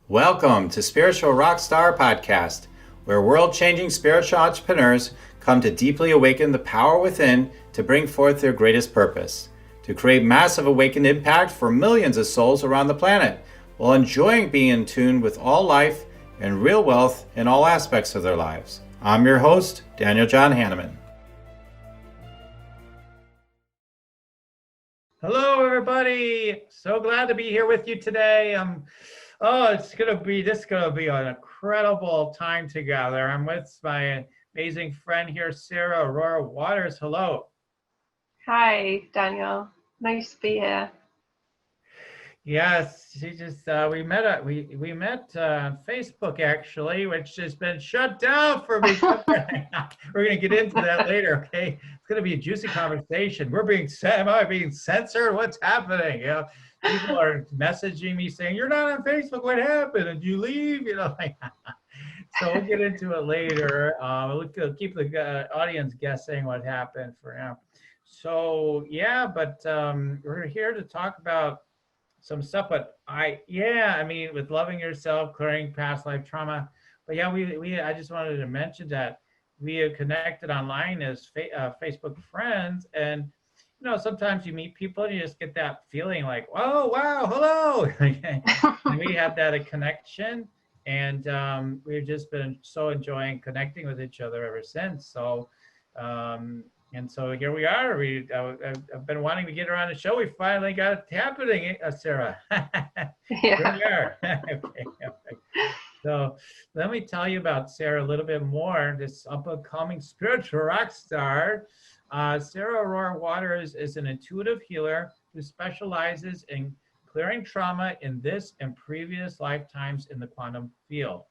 Welcome to Spiritual Rockstar Podcast, where world-changing spiritual entrepreneurs come to deeply awaken the power within to bring forth their greatest purpose, to create massive awakened impact for millions of souls around the planet, while enjoying being in tune with all life and real wealth in all aspects of their lives. I'm your host, Daniel John Hanneman. Hello, everybody. So glad to be here with you today. This is gonna be an incredible time together. I'm with my amazing friend here, Sara Aurora Waters. Hello. Hi, Daniel. Nice to be here. Yes, she just we met on Facebook actually, which has been shut down for me. We're gonna get into that later. Okay, it's gonna be a juicy conversation. Am I being censored? What's happening? People are messaging me saying you're not on Facebook. What happened? Did you leave? So we'll get into it later. We'll keep the audience guessing what happened for now. So yeah, but we're here to talk about some stuff, but with loving yourself, clearing past life trauma. But yeah, I just wanted to mention that we have connected online as Facebook friends, and sometimes you meet people and you just get that feeling like, oh wow, hello, and we have that a connection, and we've just been so enjoying connecting with each other ever since. And so here we are. I've been wanting to get her on the show. We finally got it happening, Sara. Here we are. Okay. So let me tell you about Sara a little bit more. This up-and-coming spiritual rock star. Sara Aurora Waters is an intuitive healer who specializes in clearing trauma in this and previous lifetimes in the quantum field.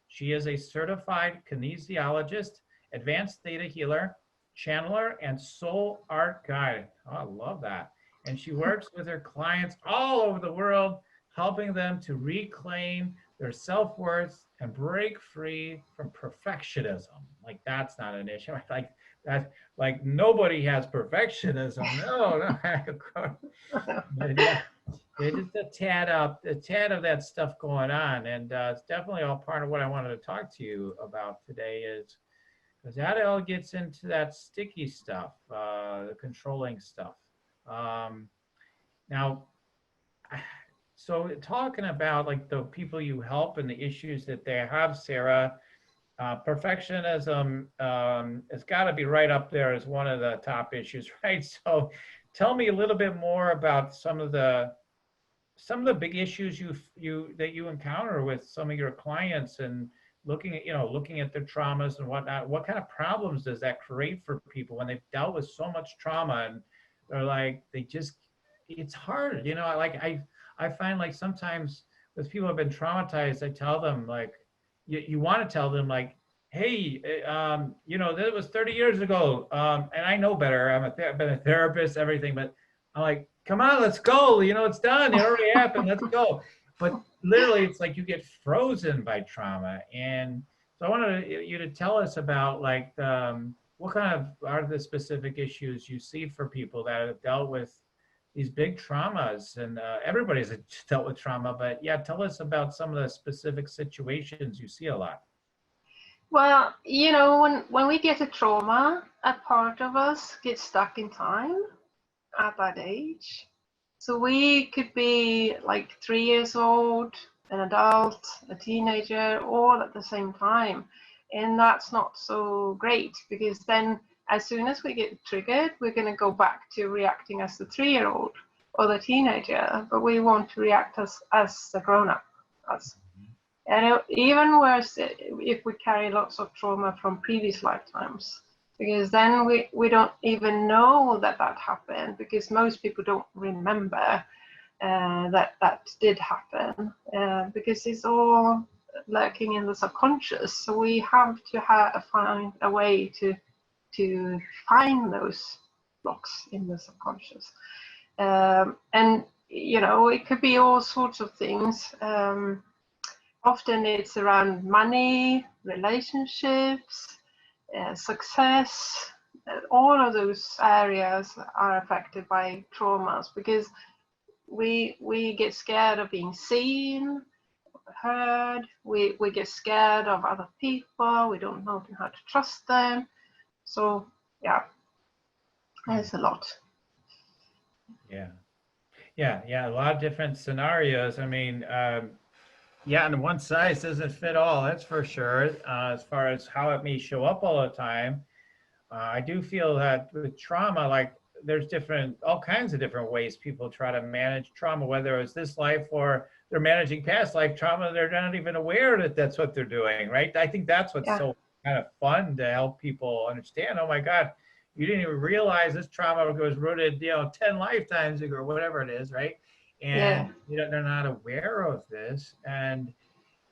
She is a certified kinesiologist, advanced theta healer, channeler, and soul art guide. Oh, I love that. And she works with her clients all over the world, helping them to reclaim their self-worth and break free from perfectionism. Like that's not an issue. Like that, like nobody has perfectionism. No. But yeah, just a tad of that stuff going on. And it's definitely all part of what I wanted to talk to you about today is because that all gets into that sticky stuff, the controlling stuff. Um, Now, so talking about like the people you help and the issues that they have, Sara, perfectionism has got to be right up there as one of the top issues, right? So, tell me a little bit more about some of the big issues you encounter with some of your clients and looking at their traumas and whatnot. What kind of problems does that create for people when they've dealt with so much trauma and they're like it's hard, I find like sometimes with people who have been traumatized, I tell them like you want to tell them like, hey, that was 30 years ago, and I know better. I've been a therapist, everything, but I'm like, come on, let's go. It's done. It already happened. Let's go. But literally, it's like you get frozen by trauma. And so I wanted you to tell us about like what kind of are the specific issues you see for people that have dealt with these big traumas. And everybody's dealt with trauma, but yeah, tell us about some of the specific situations you see a lot. Well, when we get a trauma, a part of us gets stuck in time at that age. So we could be like 3 years old, an adult, a teenager, all at the same time. And that's not so great because then as soon as we get triggered, we're going to go back to reacting as the 3-year-old or the teenager, but we want to react as a grown-up. And even worse if we carry lots of trauma from previous lifetimes, because then we don't even know that happened, because most people don't remember that did happen, because it's all lurking in the subconscious. So we have to find a way to find those blocks in the subconscious. And it could be all sorts of things. Often it's around money, relationships, success. All of those areas are affected by traumas because we get scared of being seen, heard. We get scared of other people. We don't know how to trust them. So yeah, there's a lot. Yeah, a lot of different scenarios. I mean, yeah, and one size doesn't fit all, that's for sure. As far as how it may show up all the time, I do feel that with trauma, like there's all kinds of different ways people try to manage trauma, whether it's this life or they're managing past life trauma. They're not even aware that that's what they're doing, right? I think that's what's Yeah. so kind of fun to help people understand. Oh my God, you didn't even realize this trauma was rooted, 10 lifetimes ago or whatever it is, right? And Yeah. they're not aware of this. And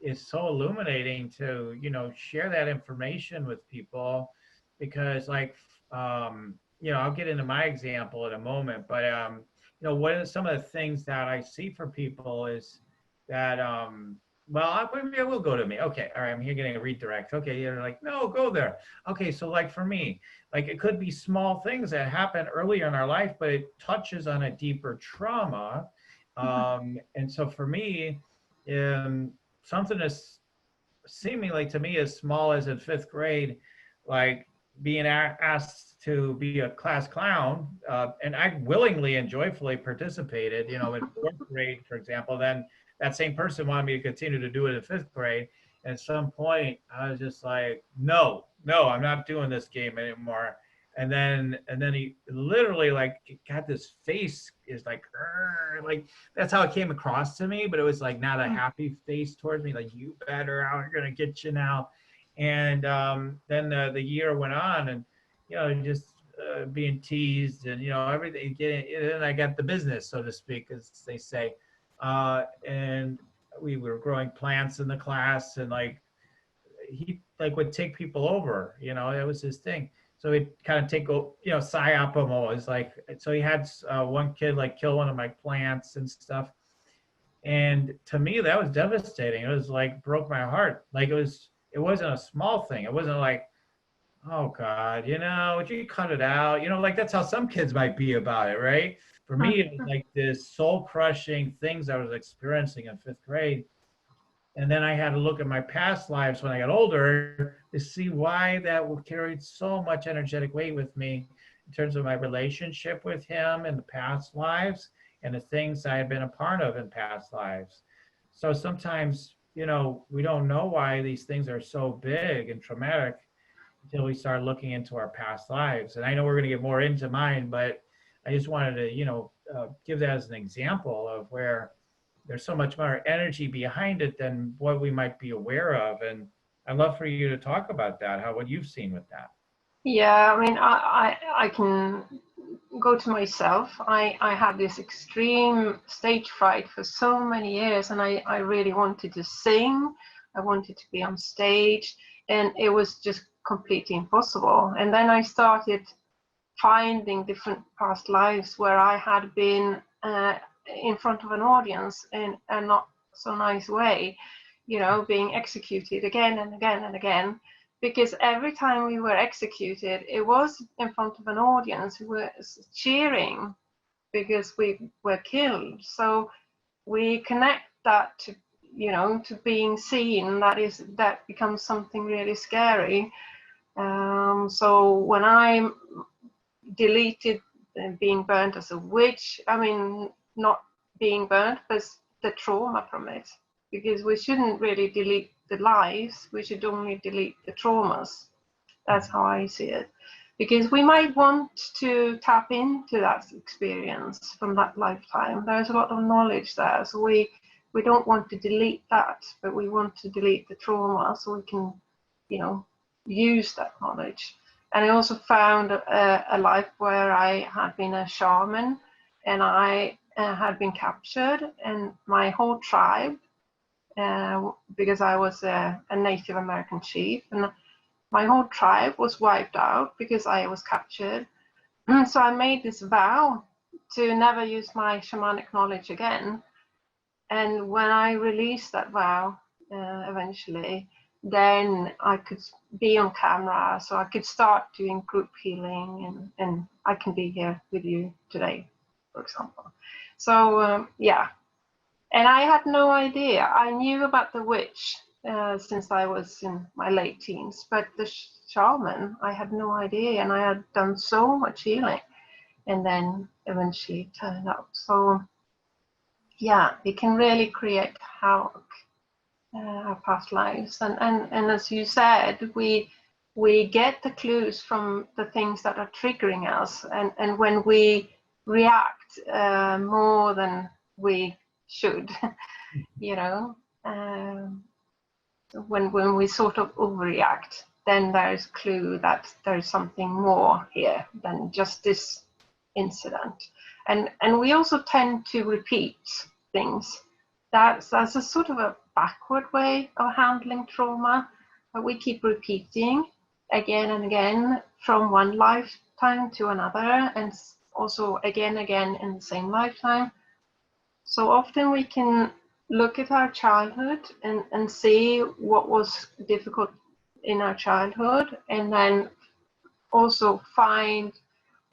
it's so illuminating to share that information with people, because like I'll get into my example in a moment, but one of some of the things that I see for people is that maybe I will go to me. Okay, all right, I'm here getting a redirect. Okay, you're like, no, go there. Okay, so like for me, like it could be small things that happen earlier in our life, but it touches on a deeper trauma. And so for me, something as seemingly to me as small as in fifth grade, like being asked to be a class clown, and I willingly and joyfully participated, in fourth grade, for example. Then that same person wanted me to continue to do it in fifth grade. And at some point, I was just like, no, I'm not doing this game anymore. And then he literally like got this face is like that's how it came across to me, but it was like not a happy face towards me, like you better, I'm gonna get you now. And then the year went on, and just being teased, and everything getting, and then I got the business, so to speak, as they say. And we were growing plants in the class, and like he like would take people over, that was his thing. So he'd kind of take, psyop him always, like, so he had one kid like kill one of my plants and stuff. And to me, that was devastating. It was like broke my heart. Like it wasn't a small thing. It wasn't like, oh God, would you cut it out? Like that's how some kids might be about it, right? For me, it was like this soul crushing things I was experiencing in fifth grade. And then I had to look at my past lives when I got older to see why that carried so much energetic weight with me in terms of my relationship with him in the past lives and the things I had been a part of in past lives. So sometimes, we don't know why these things are so big and traumatic until we start looking into our past lives. And I know we're going to get more into mine, but I just wanted to, give that as an example of where there's so much more energy behind it than what we might be aware of. And I'd love for you to talk about that, what you've seen with that. Yeah, I mean, I can go to myself. I had this extreme stage fright for so many years, and I really wanted to sing. I wanted to be on stage, and it was just completely impossible. And then I started finding different past lives where I had been in front of an audience in a not so nice way, being executed again and again and again. Because every time we were executed, it was in front of an audience who was cheering because we were killed. So we connect that to, to being seen. That becomes something really scary. So when I deleted being burnt as a witch, I mean, not being burnt, but the trauma from it, because we shouldn't really delete the lives, we should only delete the traumas. That's how I see it, because we might want to tap into that experience from that lifetime. There's a lot of knowledge there, so we don't want to delete that, but we want to delete the trauma so we can use that knowledge. And I also found a life where I had been a shaman, and I had been captured, and my whole tribe, because I was a Native American chief, and my whole tribe was wiped out because I was captured. So I made this vow to never use my shamanic knowledge again. And when I released that vow, eventually, then I could be on camera, so I could start doing group healing, and I can be here with you today, for example. So yeah, And I had no idea. I knew about the witch since I was in my late teens, but the shaman, I had no idea, and I had done so much healing, and then eventually turned up. So yeah, it can really create havoc, our past lives, and as you said, we get the clues from the things that are triggering us, and when we react more than we should, you know, um, when we sort of overreact, then there's clue that there's something more here than just this incident. And we also tend to repeat things. That's a sort of a backward way of handling trauma, but we keep repeating again and again from one lifetime to another, and also again in the same lifetime. So often we can look at our childhood and see what was difficult in our childhood, and then also find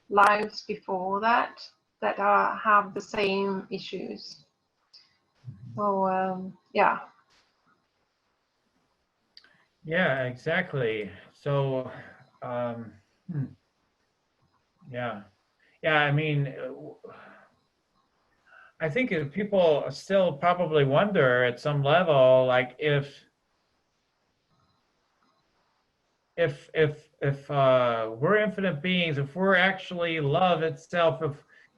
lives before that have the same issues. So yeah. Yeah, exactly. So, yeah. Yeah, I mean, I think if people still probably wonder at some level, like if we're infinite beings, if we're actually love itself,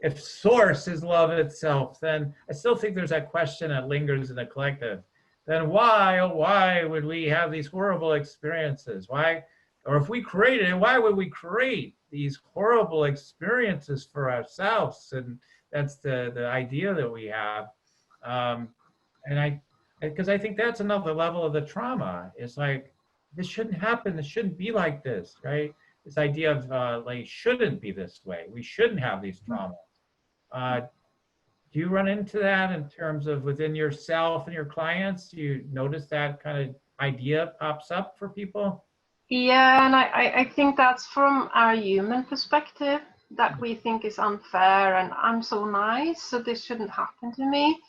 if source is love itself, then I still think there's that question that lingers in the collective. Then why, oh why would we have these horrible experiences? Why, or if we created it, why would we create these horrible experiences for ourselves? And that's the idea that we have. Um, and because I think that's another level of the trauma. It's like, this shouldn't happen. This shouldn't be like this, right? This idea of like shouldn't be this way. We shouldn't have these traumas. Uh, do you run into that in terms of within yourself and your clients? Do you notice that kind of idea pops up for people? Yeah, and I think that's from our human perspective, that we think is unfair, and I'm so nice, so this shouldn't happen to me.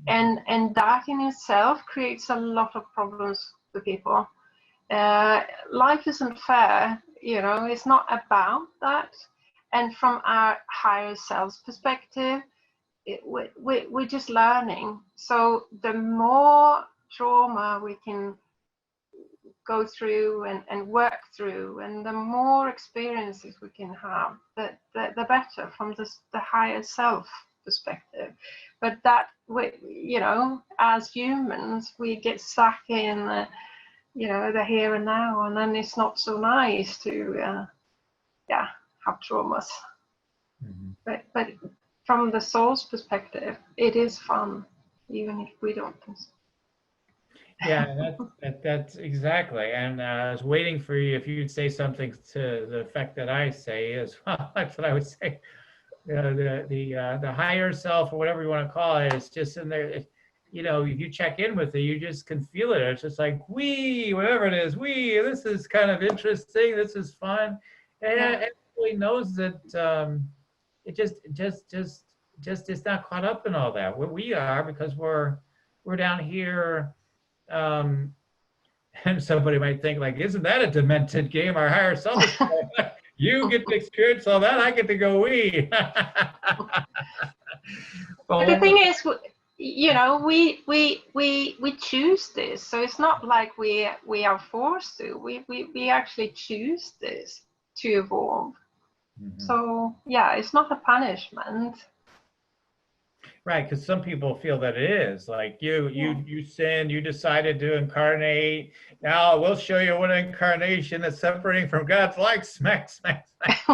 And that in itself creates a lot of problems for people. Life isn't fair, it's not about that. And from our higher selves perspective, we're just learning. So the more trauma we can go through and work through, and the more experiences we can have, the better from the higher self perspective. But that we, as humans, we get stuck in the here and now, and then it's not so nice to have traumas. But from the soul's perspective, it is fun, even if we don't. Yeah, that's exactly. And I was waiting for you if you'd say something to the effect that I say as well. That's what I would say. The higher self, or whatever you want to call it, is just in there. If you check in with it, you just can feel it. It's just like, whatever it is, this is kind of interesting. This is fun. And everybody knows that it just is not caught up in all that. What we are, because we're down here. And somebody might think, like, isn't that a demented game? Our higher self is you get to experience all that, I get to go But the thing is, we choose this, so it's not like we are forced to. We actually choose this to evolve. So yeah, it's not a punishment. Right, because some people feel that it is. Like you sinned, you decided to incarnate. Now we'll show you what incarnation is separating from God's like. Smack, smack, smack.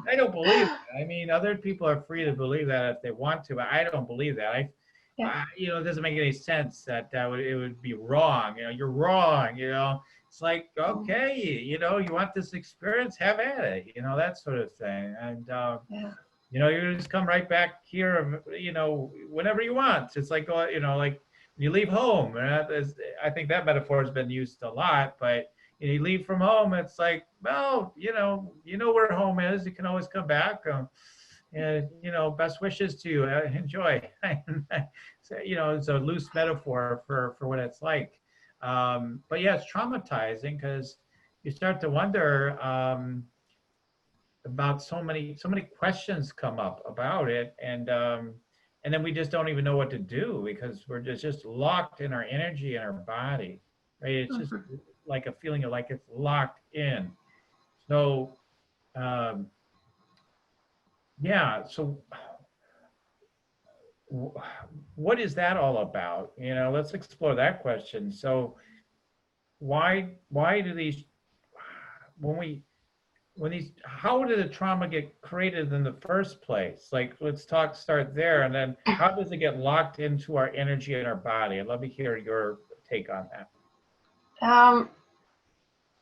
I don't believe that. I mean, other people are free to believe that if they want to, but I don't believe that. It doesn't make any sense that it would be wrong. You're wrong. It's like, okay, you want this experience, have at it. That sort of thing. And you just come right back here, whenever you want. It's like, like you leave home. I think that metaphor has been used a lot, but you leave from home, it's like, well, you know where home is. You can always come back. And, best wishes to you. Enjoy. So, it's a loose metaphor for what it's like. But yeah, it's traumatizing because you start to wonder about so many questions come up about it, and then we just don't even know what to do because we're just locked in our energy and our body, right? It's just Mhm. like a feeling of like it's locked in. So um, yeah, so what is that all about? Let's explore that question. So why do these when we when these how did the trauma get created in the first place? Like, let's start there, and then how does it get locked into our energy and our body? I'd love to hear your take on that. Um,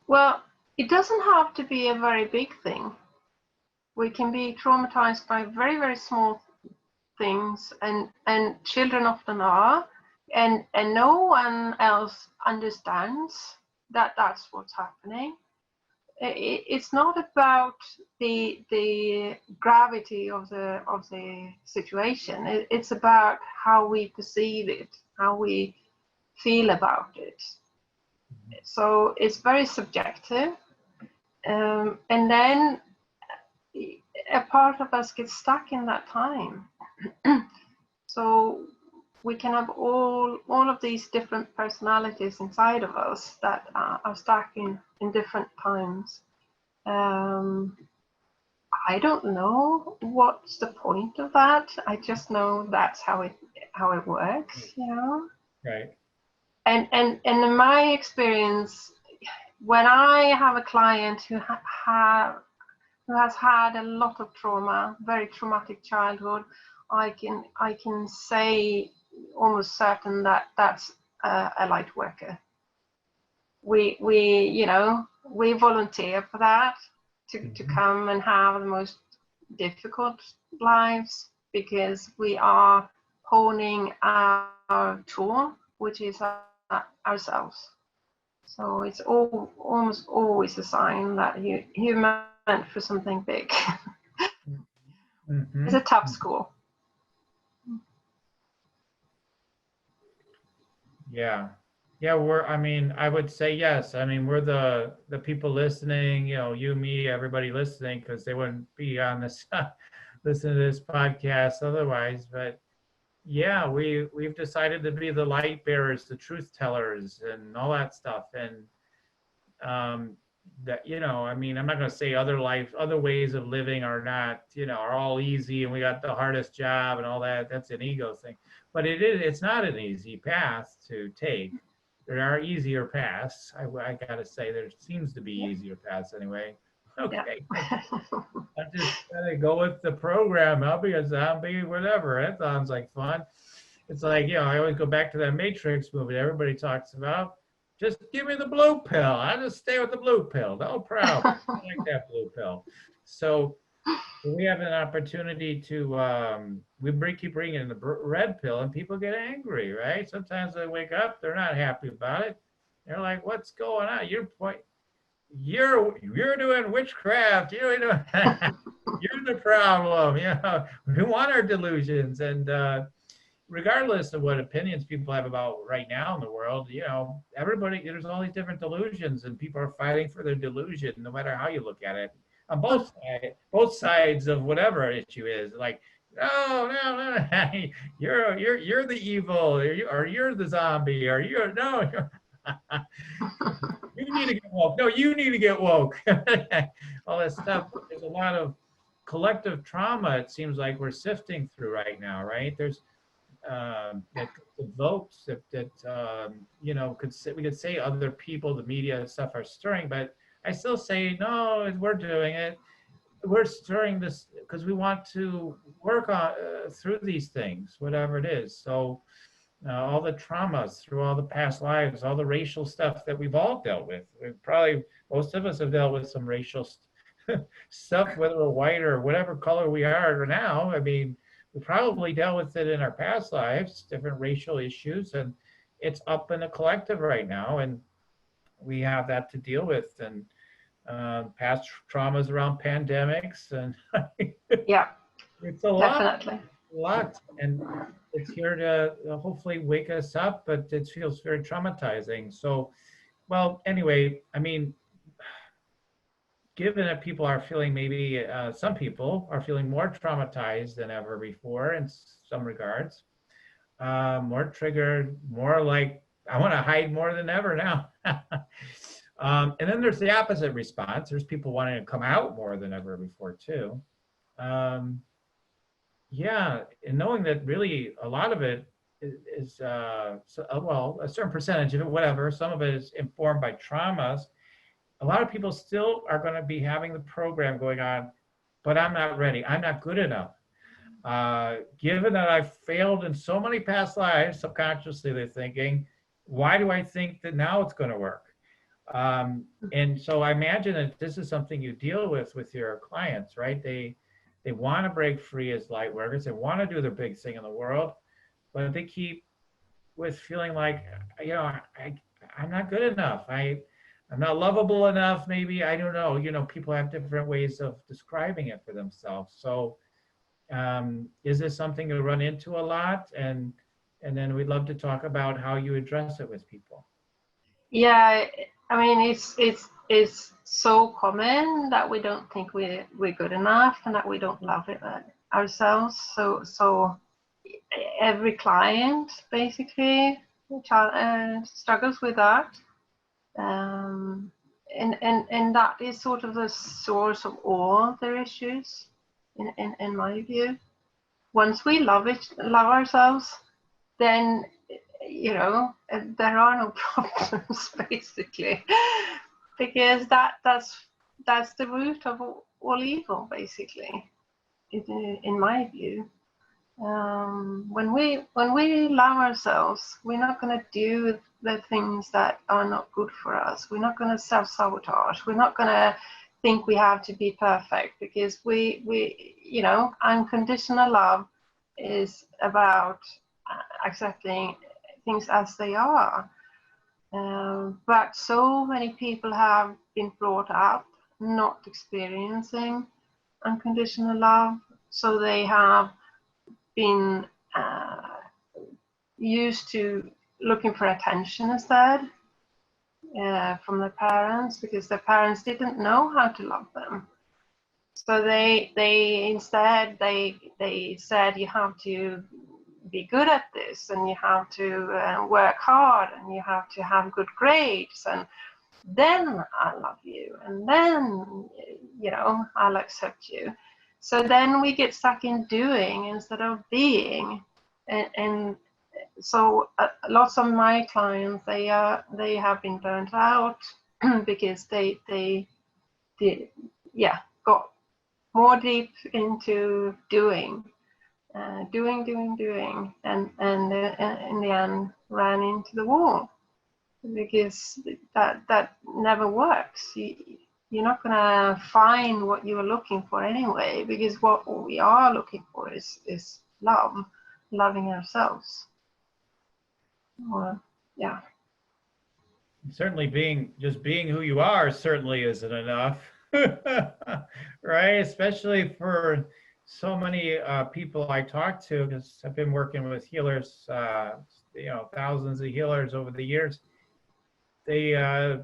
well, it doesn't have to be a very big thing. We can be traumatized by very, very small things, and children often are, and no one else understands that that's what's happening. It's not about the gravity of the situation. It's about how we perceive it, how we feel about it. So it's very subjective, and then a part of us gets stuck in that time. So we can have all of these different personalities inside of us that are stuck in different times. I don't know what's the point of that. I just know that's how it works, Right. And in my experience, when I have a client who has had a lot of trauma, very traumatic childhood, I can say almost certain that that's a light worker. We volunteer for that to come and have the most difficult lives because we are honing our tool, which is ourselves. So it's almost always a sign that you're meant for something big. Mm-hmm. It's a tough school. Yeah. Yeah, I would say yes. We're the people listening, you, me, everybody listening, because they wouldn't be on this, listen to this podcast otherwise. But yeah, we've decided to be the light bearers, the truth tellers, and all that stuff. And that, I'm not going to say other ways of living are not, are all easy and we got the hardest job and all that. That's an ego thing. But it's not an easy path to take. There are easier paths. I gotta say, there seems to be easier paths anyway. Okay. Yeah. I just gotta go with the program. I'll be a zombie, whatever. That sounds like fun. It's like, I always go back to that Matrix movie everybody talks about. Just give me the blue pill. I just stay with the blue pill. No problem. I like that blue pill. So we have an opportunity to keep bringing the red pill, and people get angry, right? Sometimes they wake up, they're not happy about it. They're like, "What's going on? You're doing witchcraft. You're doing, you're the problem. We want our delusions." And regardless of what opinions people have about right now in the world, everybody, there's all these different delusions, and people are fighting for their delusion, no matter how you look at it. On both sides of whatever issue is, like, no, you're the evil, or you're the zombie, or you're you need to get woke. No, you need to get woke. All that stuff. There's a lot of collective trauma. It seems like we're sifting through right now, right? There's that evokes that we could say other people, the media and stuff are stirring, but I still say no. We're doing it. We're stirring this because we want to work on through these things, whatever it is. So all the traumas through all the past lives, all the racial stuff that we've all dealt with. Probably most of us have dealt with some racial stuff, whether we're white or whatever color we are now. We probably dealt with it in our past lives, different racial issues, and it's up in the collective right now, and we have that to deal with. And past traumas around pandemics, and Yeah. It's a Definitely. lot, and it's here to hopefully wake us up, but it feels very traumatizing. So, well, anyway, I mean, given that people are feeling maybe some people are feeling more traumatized than ever before in some regards, more triggered, more like I want to hide more than ever now. And then there's the opposite response. There's people wanting to come out more than ever before too. Um, yeah, and knowing that really a lot of it is well, a certain percentage of it, whatever. Some of it is informed by traumas. A lot of people still are going to be having the program going on, but I'm not ready. I'm not good enough. Given that I've failed in so many past lives, subconsciously they're thinking, why do I think that now it's going to work? And so I imagine that this is something you deal with your clients, right? They want to break free as light workers. They want to do their big thing in the world, but they keep with feeling like, I'm not good enough. I'm not lovable enough. Maybe I don't know. People have different ways of describing it for themselves. So is this something you run into a lot? And then we'd love to talk about how you address it with people. Yeah, I mean, it's so common that we don't think we're good enough and that we don't love it ourselves. So every client basically struggles with that, and that is sort of the source of all their issues, in my view. Once we love ourselves, then there are no problems basically, because that's the root of all evil basically, in my view. When we love ourselves, we're not going to do the things that are not good for us. We're not going to self-sabotage. We're not going to think we have to be perfect, because we unconditional love is about accepting things as they are. But so many people have been brought up not experiencing unconditional love, so they have been used to looking for attention instead from their parents, because their parents didn't know how to love them. So they instead said, you have to be good at this, and you have to work hard, and you have to have good grades, and then I'll love you, and then I'll accept you. So then we get stuck in doing instead of being, and so lots of my clients, they have been burnt out because they got more deep into doing, and in the end ran into the wall, because that never works. You're not going to find what you are looking for anyway, because what we are looking for is love, loving ourselves. Yeah. Certainly being who you are certainly isn't enough. Right? Especially for so many people I talk to, because I've been working with healers, thousands of healers over the years. They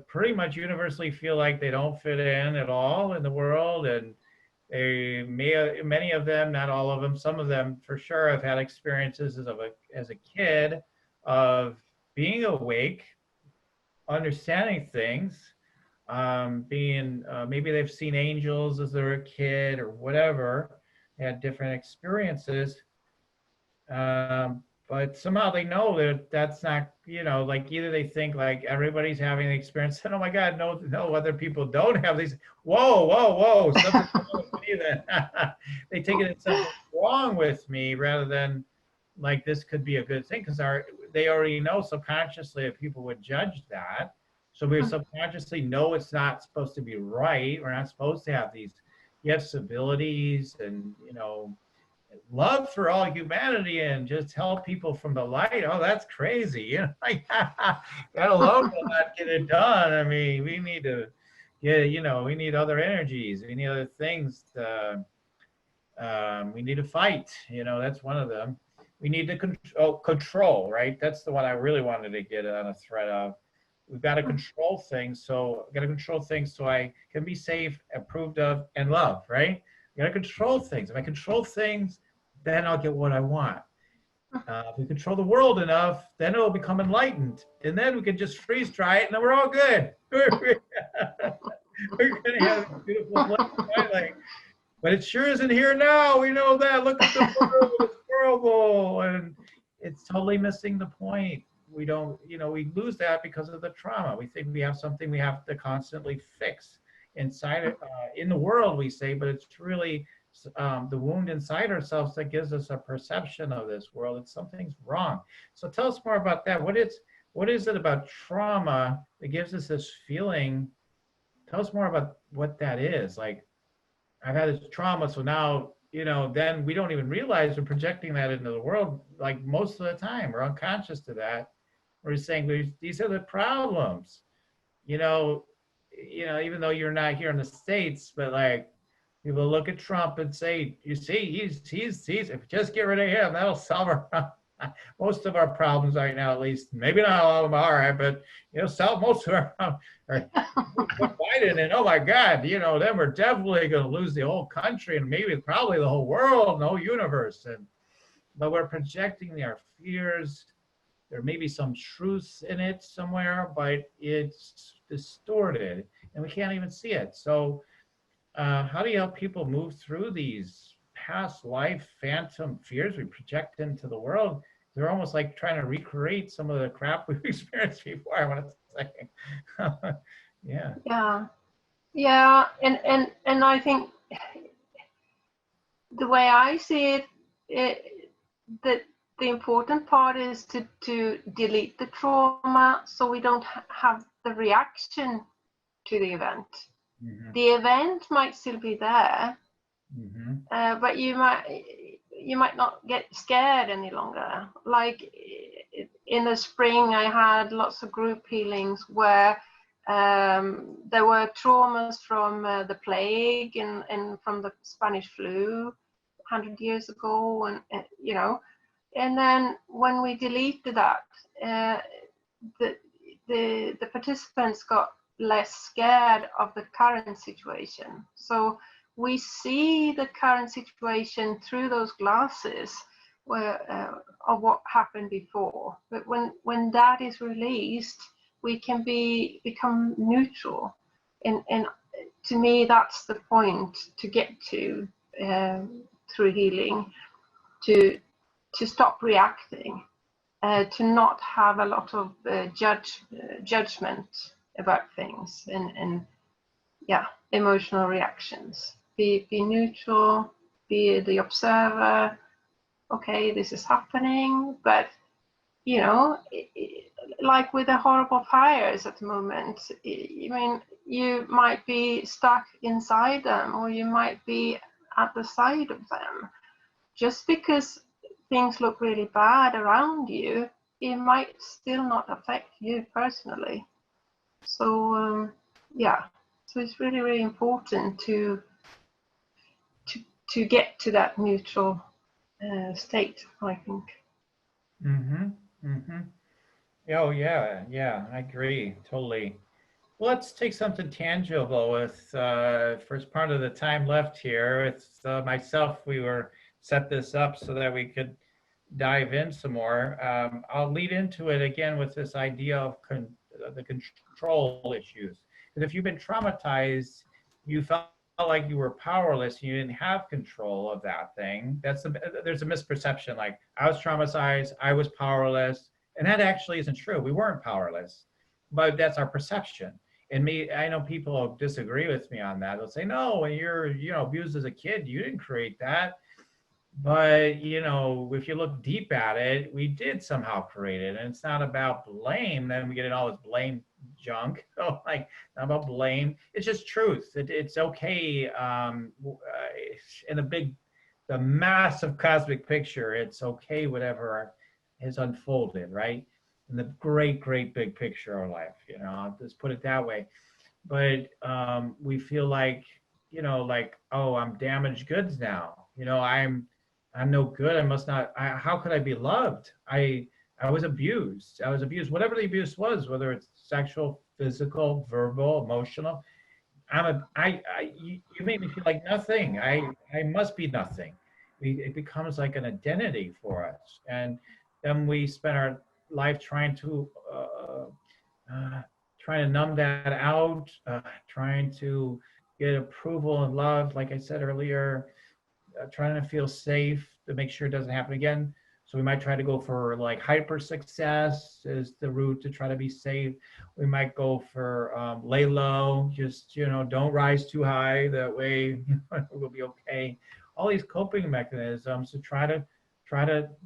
pretty much universally feel like they don't fit in at all in the world, and many of them, not all of them, some of them for sure have had experiences as a kid of being awake, understanding things, being maybe they've seen angels as they're a kid or whatever, had different experiences, but somehow they know that that's not, like either they think like everybody's having the experience and oh my God, no other people don't have these. Whoa, something's wrong with me then. They take it as something wrong with me rather than like this could be a good thing, because they already know subconsciously if people would judge that. So we subconsciously know it's not supposed to be right. We're not supposed to have these gifts, abilities, and love for all humanity and just help people from the light. Oh, that's crazy. That alone will not get it done. I mean, we need to we need other energies. We need other things to We need to fight. That's one of them. We need to control, right? That's the one I really wanted to get on a thread of. We've got to control things. So I've got to control things so I can be safe, approved of, and loved, right? You got to control things. If I control things, then I'll get what I want. If we control the world enough, then it'll become enlightened. And then we can just freeze dry it and then we're all good. We're going to have a beautiful place, right? Like, but it sure isn't here now. We know that. Look at the world. It's horrible. And it's totally missing the point. We don't, we lose that because of the trauma. We think we have something we have to constantly fix inside in the world, we say, but it's really the wound inside ourselves that gives us a perception of this world. It's something's wrong. So tell us more about that. What is it about trauma that gives us this feeling? Tell us more about what that is. Like, I've had this trauma, so now, then we don't even realize we're projecting that into the world. Like most of the time, we're unconscious to that. We're saying these are the problems, even though you're not here in the States, but like people look at Trump and say, you see, he's if we just get rid of him, that'll solve our most of our problems right now, at least. Maybe not all of them are, but solve most of our problems. Biden, and oh my God, then we're definitely going to lose the whole country and maybe probably the whole world, the whole universe. But we're projecting our fears. There may be some truth in it somewhere, but it's distorted and we can't even see it. So how do you help people move through these past life phantom fears we project into the world? They're almost like trying to recreate some of the crap we've experienced before, I want to say. Yeah. And I think the way I see it, that the important part is to delete the trauma so we don't have the reaction to the event. Mm-hmm. The event might still be there, mm-hmm. But you might not get scared any longer. Like in the spring, I had lots of group healings where there were traumas from the plague and from the Spanish flu 100 years ago, and then when we deleted that, the participants got less scared of the current situation. So we see the current situation through those glasses of what happened before. But when that is released, we can become neutral. And to me, that's the point to get to through healing, to stop reacting, to not have a lot of judgment about things and emotional reactions. Be neutral, be the observer. Okay, this is happening, but like with the horrible fires at the moment, you might be stuck inside them, or you might be at the side of them. Just because things look really bad around you, it might still not affect you personally. So so it's really, really important to get to that neutral state, I think. Oh yeah, I agree totally. Well, let's take something tangible with first part of the time left here. It's myself. We were set this up so that we could dive in some more. I'll lead into it again with this idea of the control issues. Because if you've been traumatized, you felt like you were powerless and you didn't have control of that thing. There's a misperception, like I was traumatized, I was powerless, and that actually isn't true. We weren't powerless, but that's our perception. And I know people disagree with me on that. They'll say, no, when you're abused as a kid, you didn't create that. But if you look deep at it, we did somehow create it, and it's not about blame. Then we get in all this blame junk. So like, not about blame. It's just truth. It's okay. In the massive cosmic picture, it's okay. Whatever has unfolded, right? In the great, great big picture of life, I'll just put it that way. But we feel like, oh, I'm damaged goods now. I'm no good. I must not. How could I be loved? I was abused. I was abused. Whatever the abuse was, whether it's sexual, physical, verbal, emotional. You made me feel like nothing. I must be nothing. It becomes like an identity for us, and then we spend our life uh, trying to numb that out, trying to get approval and love, like I said earlier, trying to feel safe to make sure it doesn't happen again. So we might try to go for like hyper success as the route to try to be safe. We might go for lay low, just don't rise too high. That way we'll be okay. All these coping mechanisms to try to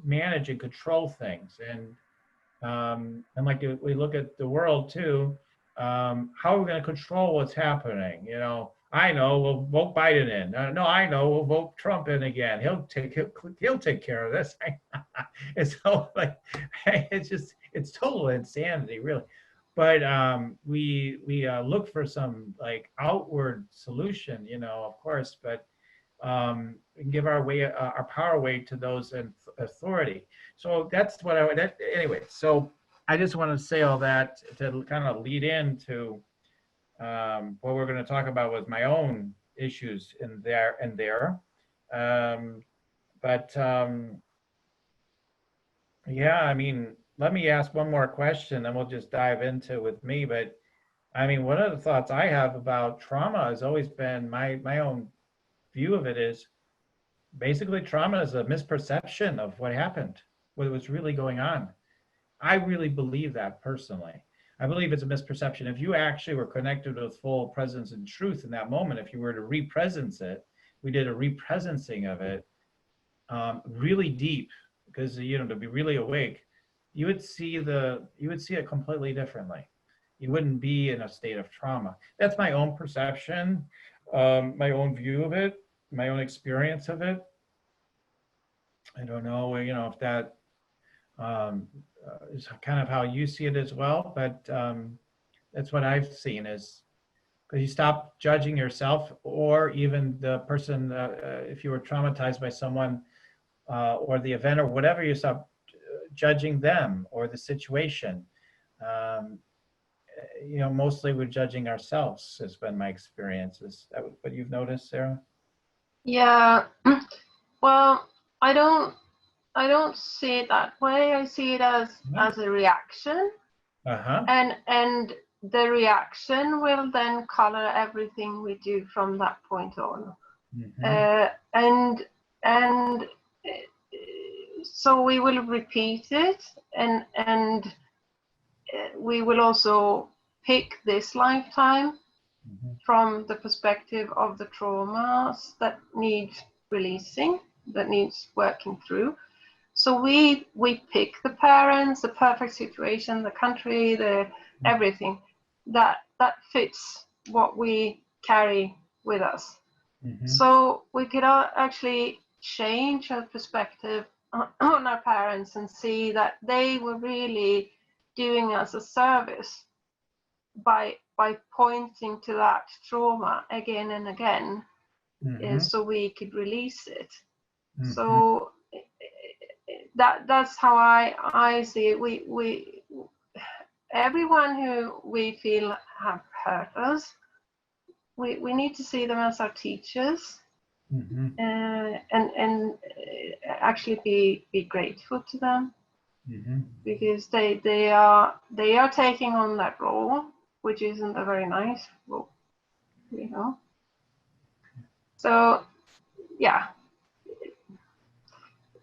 manage and control things. And like we look at the world too, how are we going to control what's happening? I know we'll vote Biden in. No, I know we'll vote Trump in again. He'll take care of this. It's so like it's total insanity, really. But we look for some like outward solution, of course, but we can give our power away to those in authority. So that's what anyway. So I just want to say all that to kind of lead into what we're going to talk about with my own issues in there. Um, but yeah, I mean, let me ask one more question, and we'll just dive into with me. But I mean, one of the thoughts I have about trauma has always been my own view of it is basically trauma is a misperception of what happened, what was really going on. I really believe that personally. I believe it's a misperception. If you actually were connected with full presence and truth in that moment, if you were to represence it, we did a represencing of it really deep, because to be really awake, you would see it completely differently. You wouldn't be in a state of trauma. That's my own perception, my own view of it, my own experience of it. I don't know, if that is kind of how you see it as well, but that's what I've seen is because you stop judging yourself or even the person, if you were traumatized by someone or the event or whatever, you stop judging them or the situation. Um, mostly we're judging ourselves has been my experience. Is that what you've noticed, Sarah? Yeah. Well, I don't see it that way. I see it as a reaction. Uh-huh. And the reaction will then color everything we do from that point on. Mm-hmm. And so we will repeat it, and we will also pick this lifetime from the perspective of the traumas that need releasing, that needs working through. So we pick the parents, the perfect situation, the country, the everything that fits what we carry with us. Mm-hmm. So we could actually change our perspective on our parents and see that they were really doing us a service by pointing to that trauma again and again, so we could release it. Mm-hmm. So that's how I see it. We everyone who we feel have hurt us, we need to see them as our teachers, mm-hmm. And actually be grateful to them, mm-hmm. because they are taking on that role, which isn't a very nice role, So yeah.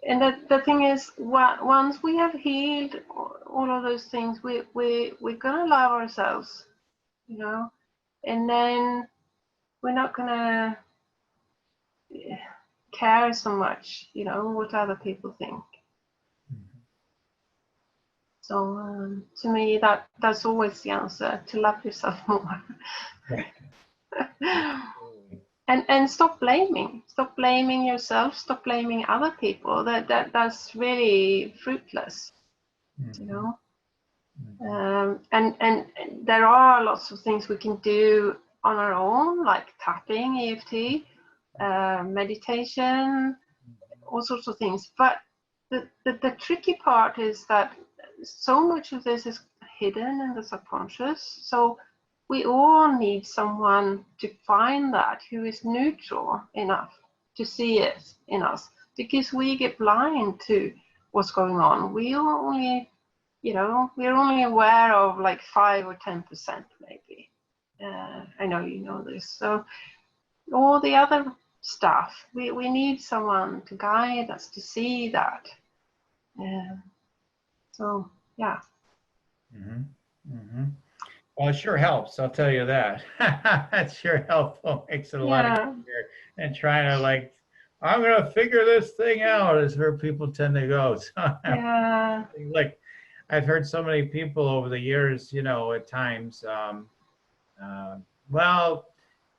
And the thing is, once we have healed all of those things, we're gonna love ourselves, and then we're not gonna care so much, what other people think. Mm-hmm. So to me, that's always the answer: to love yourself more. Right. And stop blaming yourself, stop blaming other people. That's really fruitless, mm-hmm. And there are lots of things we can do on our own, like tapping, EFT, meditation, all sorts of things. But the tricky part is that so much of this is hidden in the subconscious. So we all need someone to find that who is neutral enough to see it in us, because we get blind to what's going on. We only, we're only aware of like 5 or 10% maybe. I know you know this. So all the other stuff, we need someone to guide us to see that. So yeah. Well, it sure helps, I'll tell you that. That's sure helpful. Makes it a lot easier. And trying to like, I'm going to figure this thing out is where people tend to go. So, Yeah. like, I've heard so many people over the years, at times, well,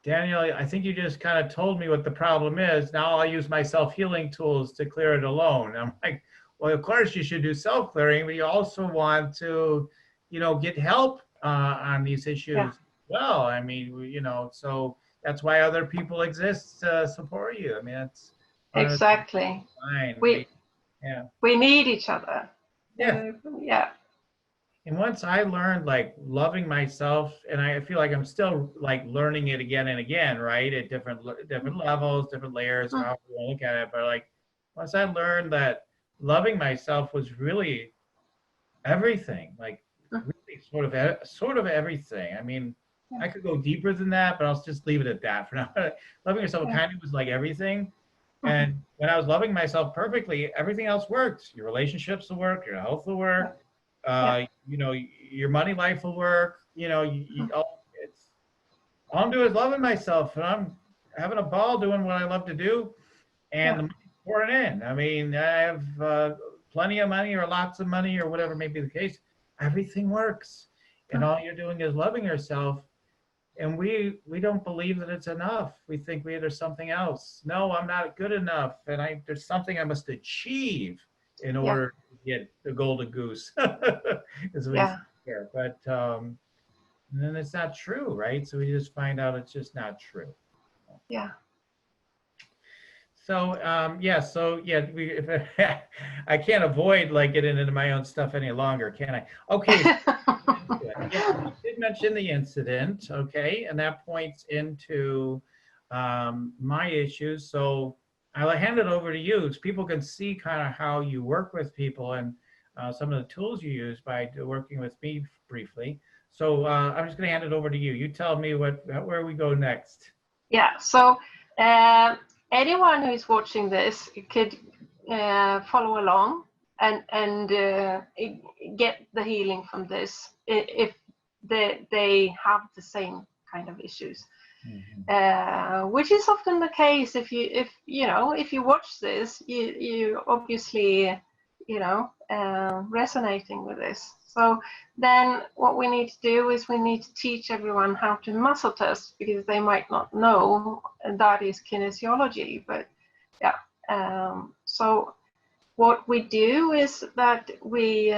Daniel, I think you just kind of told me what the problem is. Now I'll use my self-healing tools to clear it alone. I'm like, well, of course you should do self-clearing, but you also want to, get help on these issues. Yeah. Well, I mean, so that's why other people exist to support you. I mean, that's exactly. fine. We need each other. Yeah. Yeah. And once I learned like loving myself, and I feel like I'm still like learning it again and again, right? At different levels, different layers, however you want to look at it. But like once I learned that loving myself was really everything, like really sort of everything. I mean, I could go deeper than that, but I'll just leave it at that for now. Loving yourself kind of was like everything. And when I was loving myself perfectly, everything else worked. Your relationships will work, your health will work. Your money life will work. It's all I'm doing is loving myself, and I'm having a ball doing what I love to do, and the money's pouring in. I mean, I have plenty of money or lots of money or whatever may be the case. Everything works, and all you're doing is loving yourself. And we don't believe that it's enough. We think there's something else. No, I'm not good enough, and there's something I must achieve in order to get the golden goose, as we say here. But then it's not true, right? So we just find out it's just not true. Yeah. So I can't avoid like getting into my own stuff any longer, can I? Okay. You did mention the incident, okay, and that points into my issues. So I'll hand it over to you so people can see kind of how you work with people and some of the tools you use by working with me briefly. So I'm just going to hand it over to you. You tell me where we go next. Yeah. So anyone who is watching this could follow along and get the healing from this if they have the same kind of issues. Which is often the case if you watch this, you obviously resonating with this. So then what we need to do is we need to teach everyone how to muscle test, because they might not know, and that is kinesiology. But so what we do is that we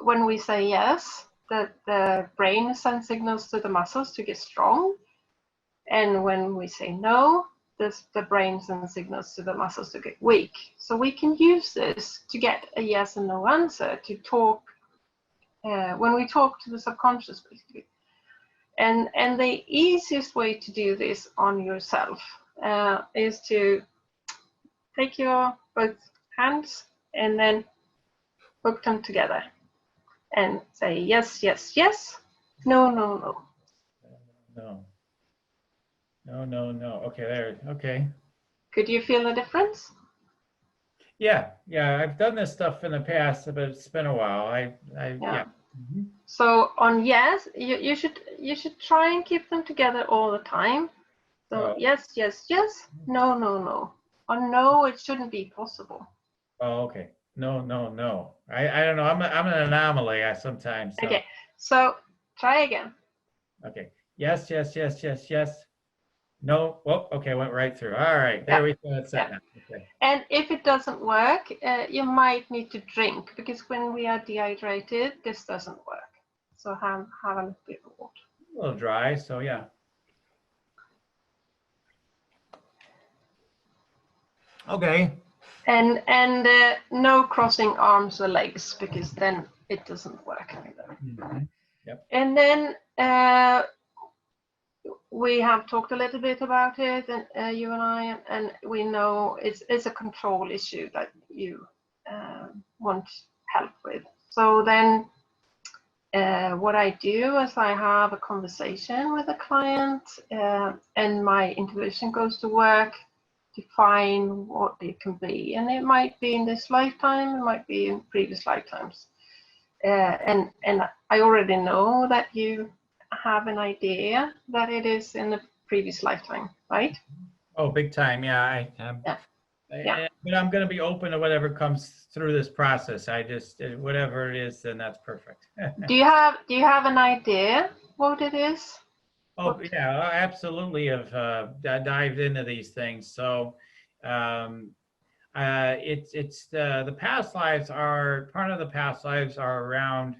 when we say yes, that the brain sends signals to the muscles to get strong. And when we say no, the brain sends signals to the muscles to get weak. So we can use this to get a yes and no answer, to talk when we talk to the subconscious, basically. And the easiest way to do this on yourself is to take your both hands and then hook them together and say yes, yes, yes, no, no, no. No. Okay, there. Okay. Could you feel the difference? Yeah. I've done this stuff in the past, but it's been a while. Yeah. So on yes, you should try and keep them together all the time. So yes, yes, yes, no, no, no. On no, it shouldn't be possible. Oh, okay. No. I don't know. I'm an anomaly. Sometimes. So. Okay. So try again. Okay. Yes. No. Oh, okay. Went right through. All right. There we go. That's set now. Okay. And if it doesn't work, you might need to drink, because when we are dehydrated, this doesn't work. So have a little bit of water. A little dry. So yeah. Okay. And no crossing arms or legs, because then it doesn't work either. Mhm. Yep. And then we have talked a little bit about it, and you and I, and we know it's a control issue that you want help with. So then what I do is I have a conversation with a client, and my intuition goes to work to find what it can be. And it might be in this lifetime, it might be in previous lifetimes. And I already know that you have an idea that it is in the previous lifetime, right? Oh, big time. Yeah. Yeah. Yeah. But I'm going to be open to whatever comes through this process. I just, whatever it is, then that's perfect. Do you have an idea what it is? Oh, yeah, I absolutely have dived into these things. So, um, it's the past lives are part of the past lives are around,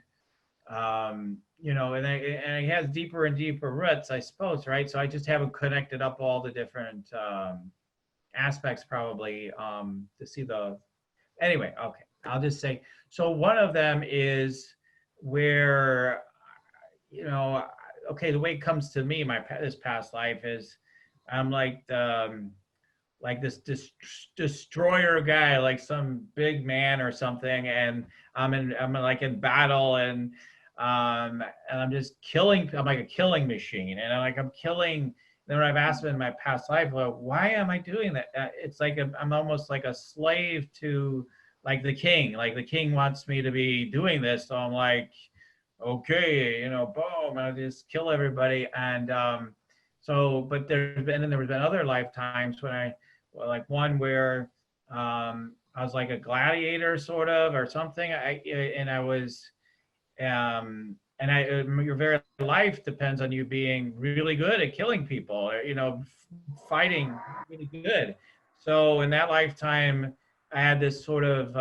and it has deeper and deeper roots, I suppose, right? So I just haven't connected up all the different aspects probably to see the. Anyway, okay, I'll just say. So one of them is where you know, okay, the way it comes to me, this past life is, I'm like this destroyer guy, like some big man or something, and I'm like in battle, and I'm just killing. I'm like a killing machine, and I'm killing. Then when I've asked in my past life, well, why am I doing that? It's like I'm almost like a slave to like the king. Like the king wants me to be doing this, so I'm like, okay, boom, I just kill everybody. And but there was been other lifetimes when like one where I was like a gladiator sort of or something. And I was your very life depends on you being really good at killing people, or, fighting really good. So in that lifetime, I had this sort of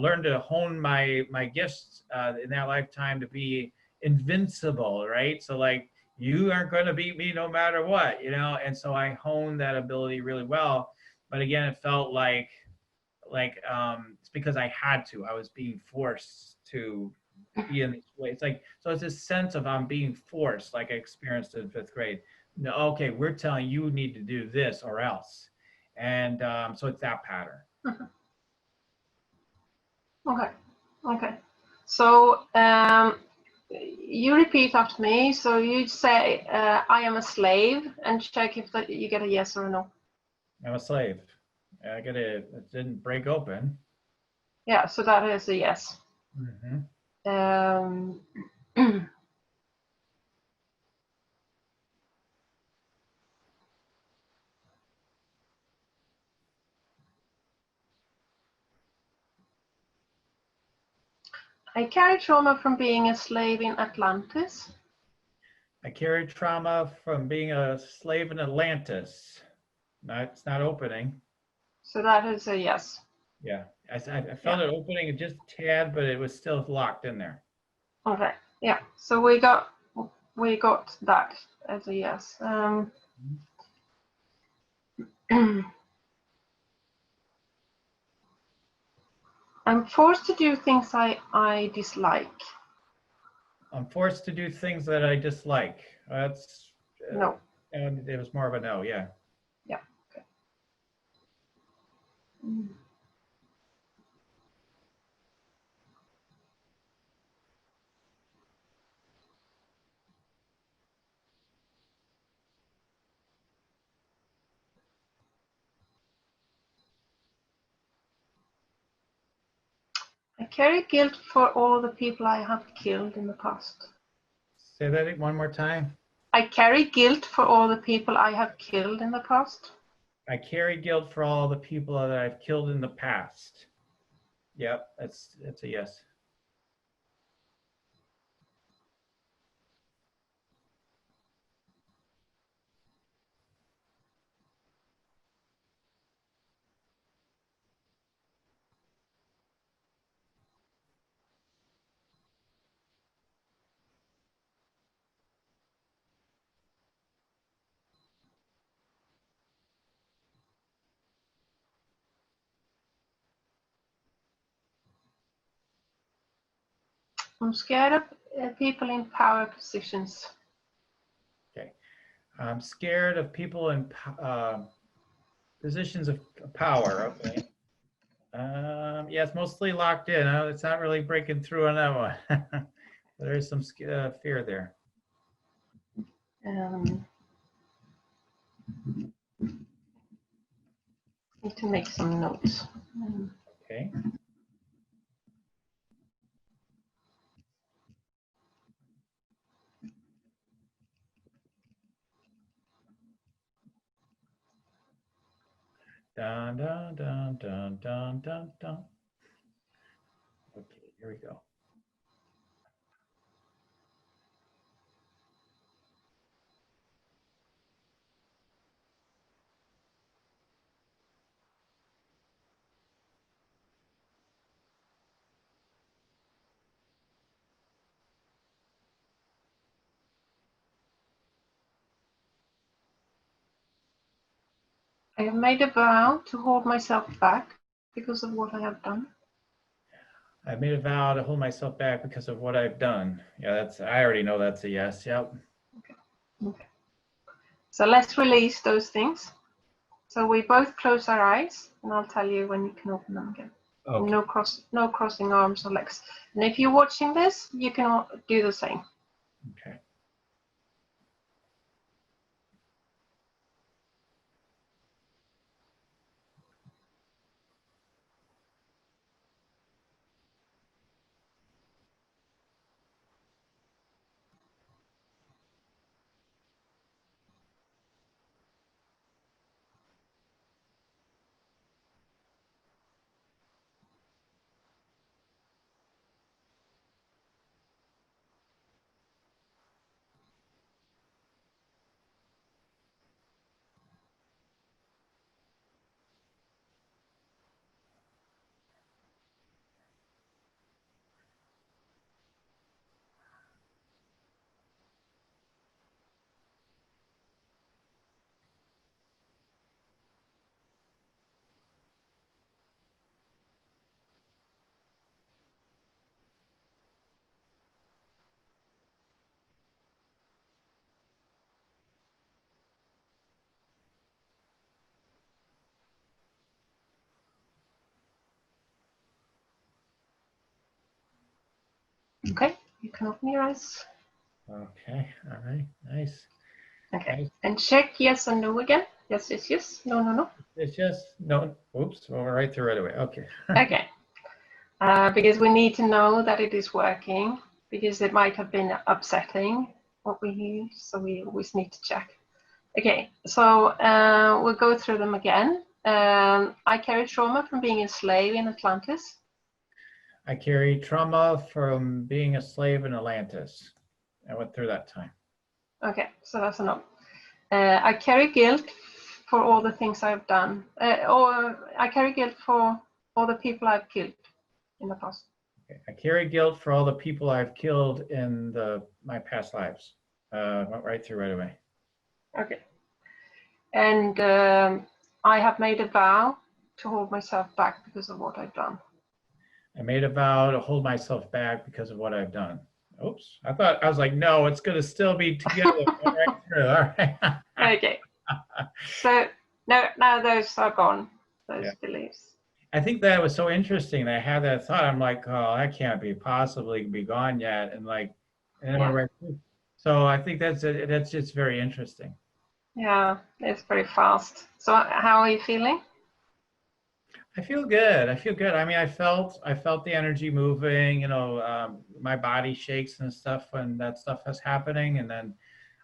learned to hone my gifts in that lifetime to be invincible, right? So like you aren't going to beat me no matter what, And so I honed that ability really well. But again, it felt like it's because I had to. I was being forced to be in this way. It's like so. It's this sense of I'm being forced, like I experienced in fifth grade. No, okay, we're telling you need to do this or else, and so it's that pattern. Okay. Okay. So you repeat after me. So you say, "I am a slave," and check if you get a yes or a no. I'm a slave. I get it. It didn't break open. Yeah. So that is a yes. Mm-hmm. Um, I carry trauma from being a slave in Atlantis. I carried trauma from being a slave in Atlantis. No, it's not opening. So that is a yes. Yeah, I felt Yeah. it opening just a tad, but it was still locked in there. Okay. Yeah. So we got that as a yes. I'm forced to do things I dislike. I'm forced to do things that I dislike. That's No. and it was more of a no. Yeah. Yeah. Okay. Mm. I carry guilt for all the people I have killed in the past. Say that one more time. I carry guilt for all the people I have killed in the past. I carry guilt for all the people that I've killed in the past. Yep, that's a yes. I'm scared of people in power positions. Okay. I'm scared of people in positions of power. Okay. Yeah, it's mostly locked in. It's not really breaking through on that one. There is some fear there. Need to make some notes. Okay. Dun, dun, dun, dun, dun, dun, dun. Okay, here we go. I have made a vow to hold myself back because of what I have done. I've made a vow to hold myself back because of what I've done. Yeah, I already know that's a yes. Yep. Okay. So let's release those things. So we both close our eyes, and I'll tell you when you can open them again. Okay. No crossing arms or legs. And if you're watching this, you can do the same. Okay. Okay, you can open your eyes. Okay. All right. Nice. Okay, Nice. and check yes and no again. Yes, yes, yes. No, no, no. It's just no. Oops. Well, we're right through right away. Okay. Okay. Because we need to know that it is working, because it might have been upsetting what we use, so we always need to check. Okay, so we'll go through them again. I carry trauma from being a slave in Atlantis. I carry trauma from being a slave in Atlantis. I went through that time. Okay, so that's a no. I carry guilt for all the things I've done, or I carry guilt for all the people I've killed in the past. Okay. I carry guilt for all the people I've killed in my past lives. Went right through right away. Okay. And I have made a vow to hold myself back because of what I've done. I made a vow to hold myself back because of what I've done. Oops. I was like, no, it's going to still be together. Right through. All right. Okay. So now those are gone, those beliefs. I think that was so interesting. I had that thought. I'm like, oh, that can't be possibly be gone yet. And it went right through. So I think that's just very interesting. Yeah, it's pretty fast. So how are you feeling? I feel good. I feel good. I mean, I felt the energy moving. My body shakes and stuff when that stuff is happening, and then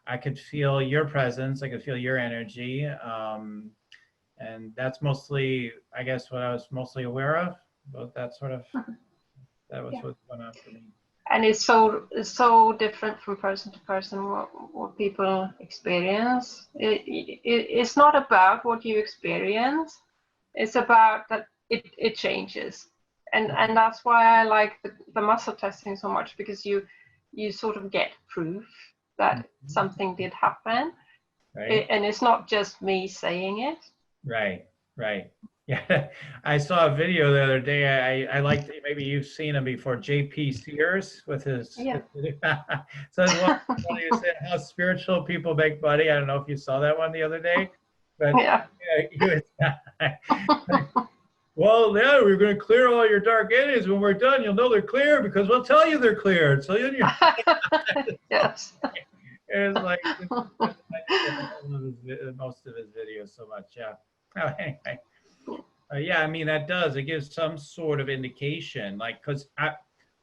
I could feel your presence. I could feel your energy, and that's mostly, I guess, what I was mostly aware of. But that was what's going on for me. And it's so different from person to person what people experience. It's not about what you experience. It's about that it changes, and that's why I like the muscle testing so much, because you sort of get proof that something did happen, right. And it's not just me saying it. Right. Yeah, I saw a video the other day. I liked, maybe you've seen him before, JP Sears with his Yeah. so there's one funny you said how spiritual people make money. I don't know if you saw that one the other day, but Yeah. yeah, he was well, yeah, we're going to clear all your dark energies. When we're done, you'll know they're clear because we'll tell you they're cleared. So then you Yes. it was like I love most of his videos so much. Yeah. Oh, anyway. Yeah, I mean that does. It gives some sort of indication, like because I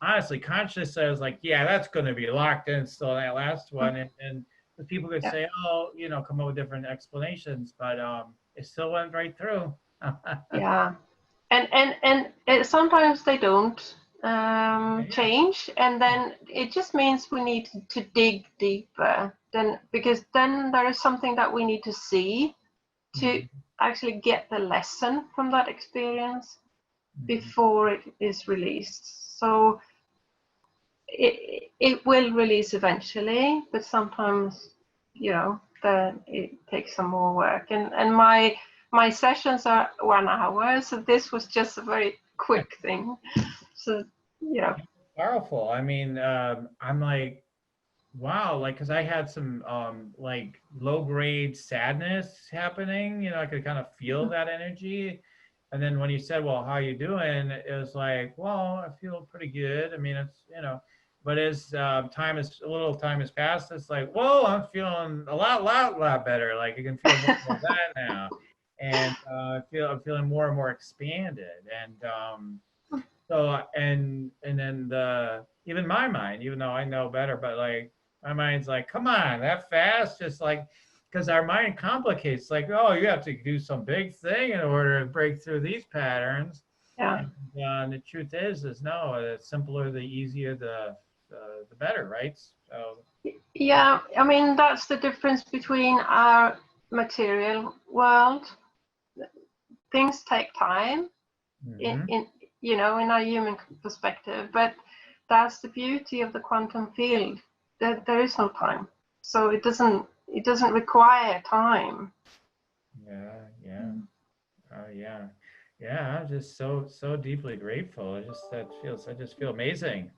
honestly conscious. I was like, yeah, that's going to be locked in still in that last one, and the people could Yeah. say, oh, come up with different explanations, but it still went right through. Yeah. And sometimes they don't Yeah. change, and then it just means we need to dig deeper. Then because then there is something that we need to see to Mhm, actually get the lesson from that experience mhm. before it is released. So it will release eventually, but sometimes then it takes some more work. And my sessions are 1 hour, so this was just a very quick thing. So Powerful. I mean, I'm like, wow, like, because I had some like low grade sadness happening. I could kind of feel that energy. And then when you said, well, how you doing? It was like, well, I feel pretty good. I mean, it's, but as a little time has passed, it's like, whoa, I'm feeling a lot better. Like I can feel more of that now. And I'm feeling more and more expanded. And so and then even my mind, even though I know better, but like my mind's like, come on, that fast, just like because our mind complicates, like, oh, you have to do some big thing in order to break through these patterns. yeah. And the truth is no, the simpler, the easier, the better, right? So Yeah, I mean that's the difference between our material world. Things take time mhm. in our human perspective, but that's the beauty of the quantum field. There is no time, so it doesn't require time. Yeah, yeah. Oh yeah, yeah. I'm just so deeply grateful. I just feel amazing.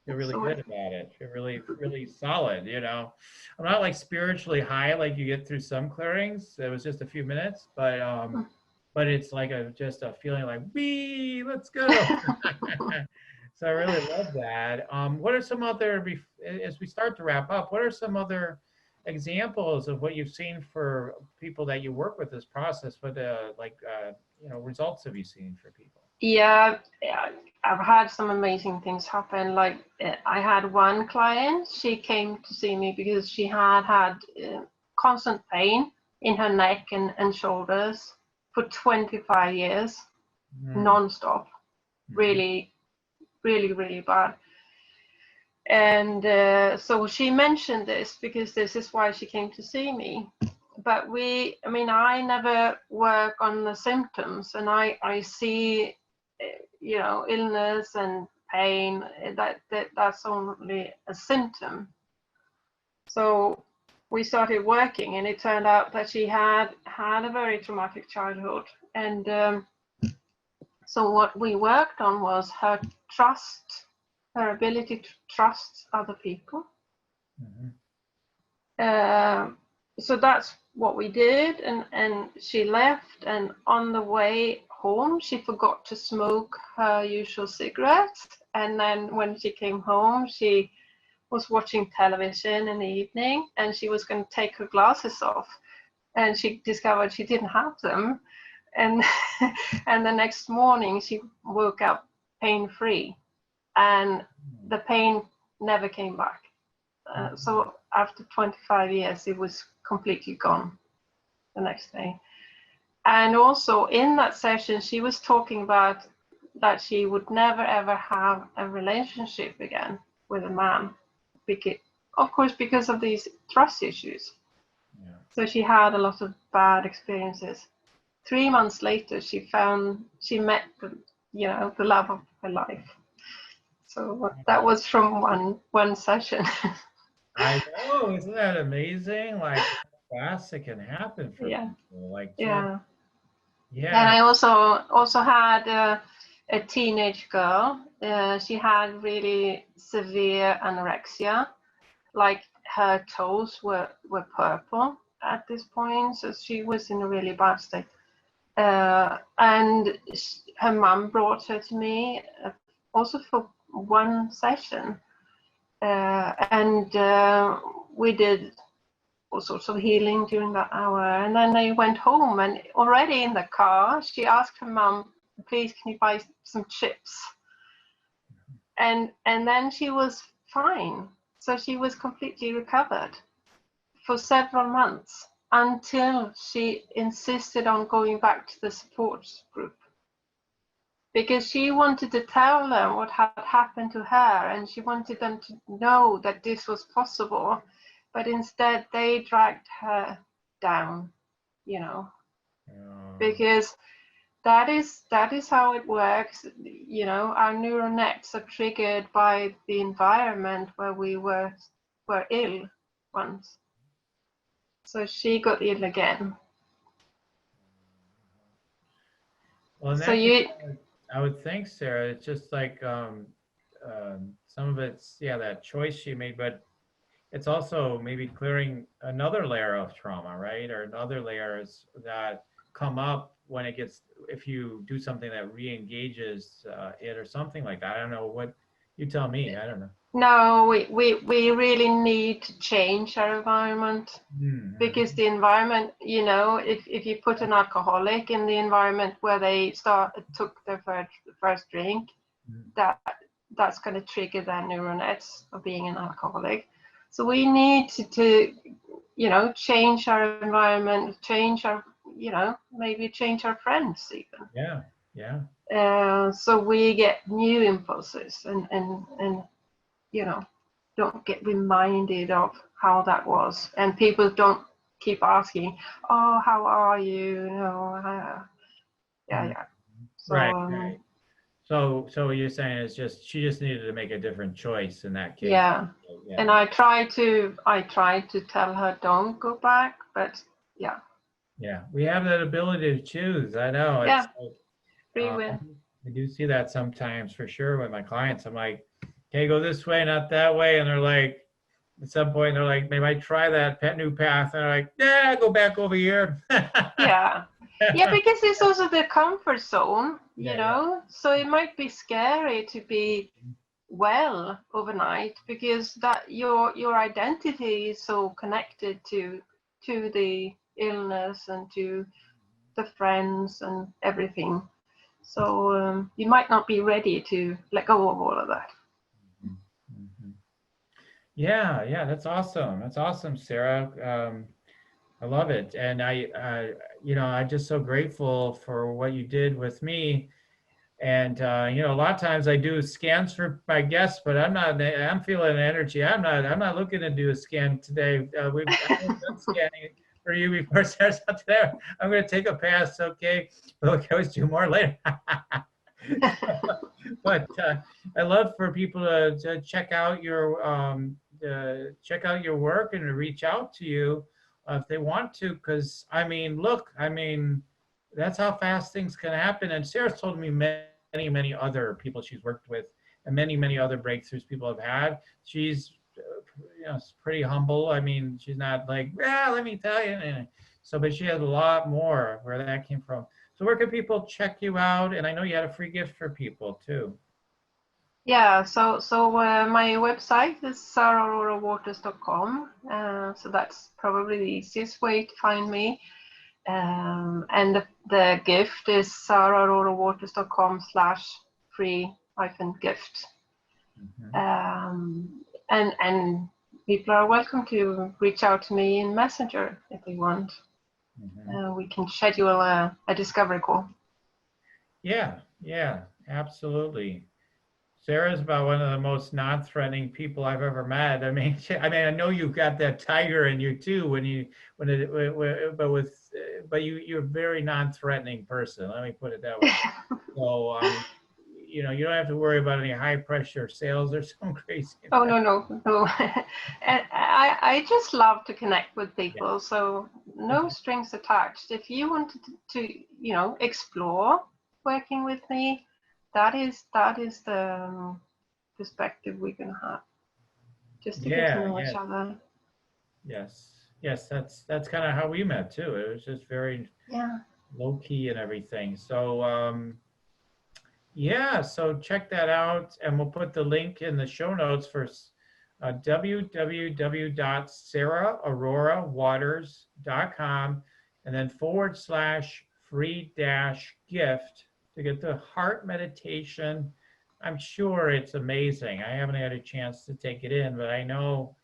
Feel really So good about it. Feel really solid. I'm not like spiritually high like you get through some clearings. It was just a few minutes, but it's like just a feeling like wee, let's go. So I really love that. What are some other as we start to wrap up? What are some other examples of what you've seen for people that you work with this process? What results have you seen for people? yeah, I've had some amazing things happen. Like I had one client, she came to see me because she had constant pain in her neck and shoulders for 25 years, Mm, non-stop, mhm, really, really, really bad. And so she mentioned this because this is why she came to see me. But I never work on the symptoms, and I see, illness and pain. That's only a symptom. So we started working, and it turned out that she had a very traumatic childhood, and so what we worked on was her trust, her ability to trust other people. mhm, Um, so that's what we did, and she left, and on the way home she forgot to smoke her usual cigarettes, and then when she came home she was watching television in the evening, and she was going to take her glasses off, and she discovered she didn't have them, and and the next morning she woke up pain free, and the pain never came back. mhm, So after 25 years, it was completely gone the next day. And also in that session, she was talking about that she would never ever have a relationship again with a man, because, of course, because of these trust issues. yeah. So she had a lot of bad experiences. 3 months later, she met the love of her life. So that Wow. was from one session. I know, isn't that amazing? Like how fast it can happen for Yeah, people. Like just yeah. Yeah. And I also had a teenage girl. She had really severe anorexia, like her toes were purple at this point, so she was in a really bad state. And her mom brought her to me also for one session, and we did all sorts of healing during that hour. And then they went home, and already in the car, she asked her mom, "Please, can you buy some chips?" And then she was fine. So she was completely recovered for several months until she insisted on going back to the support group, because she wanted to tell them what had happened to her, and she wanted them to know that this was possible. But instead they dragged her down, you know, because that is how it works. You know, our neural nets are triggered by the environment where we were ill once. So she got ill again. Well, in So that case, you, I would think, Sarah, it's just like some of it's, yeah, that choice she made, but it's also maybe clearing another layer of trauma, right? Or other layers that come up when it gets, if you do something that re-engages it or something like that. I don't know what, you tell me, I don't know. no, we really need to change our environment, because the environment, you know, if you put an alcoholic in the environment where they took their first drink, that's going to trigger their neural nets of being an alcoholic. So we need to you know, change our environment, change our, you know, maybe change our friends even. Yeah, yeah. So we get new impulses, and you know, don't get reminded of how that was, and people don't keep asking, "Oh, how are you?" You know, yeah. So Right, right. So what you're saying is just she just needed to make a different choice in that case. yeah, Yeah. and I try to tell her don't go back, but yeah, Yeah. We have that ability to choose. I know. It's yeah, like, free will. I do see that sometimes for sure with my clients. I'm like, okay, go this way, not that way. And they're like, at some point, they're like, maybe I try that new path. And they're like, yeah, go back over here. Yeah, yeah, because it's also the comfort zone, you Yeah, yeah. know. So it might be scary to be well overnight, because that your identity is so connected to the illness and to the friends and everything. So you might not be ready to let go of all of that. Mhm. Yeah, yeah, that's awesome. That's awesome, Sarah. I love it. And I'm just so grateful for what you did with me. And a lot of times I do scans for my guests, but I'm feeling energy. I'm not looking to do a scan today. I haven't done scanning for you before, Sarah. So today I'm going to take a pass, okay? But we can always do more later. But I love for people to check out your work and to reach out to you if they want to. Because that's how fast things can happen. And Sarah's told me many other people she's worked with, and many other breakthroughs people have had. She's pretty humble. I mean, she's not like, yeah, let me tell you. So, but she has a lot more where that came from. So where can people check you out? And I know you had a free gift for people too. Yeah, so my website is saraaurora.waters.com. So that's probably the easiest way to find me. And the gift is saraaurora.waters.com/free-gift. And people are welcome to reach out to me in Messenger if they want. We can schedule a discovery call. Yeah, absolutely. Sarah's about one of the most non-threatening people I've ever met. I mean, I know you've got that tiger in you too. But you're a very non-threatening person. Let me put it that way. So, you don't have to worry about any high pressure sales or some crazy. Oh, no. And I just love to connect with people. Yeah. So no strings attached. If you wanted to explore working with me, that is the perspective we're gonna have, just to get to know each other. Yes, that's kind of how we met too. It was just very low key and everything. So so check that out, and we'll put the link in the show notes for www.sarahaurorawaters.com, and then /free-gift to get the heart meditation. I'm sure it's amazing. I haven't had a chance to take it in, but I know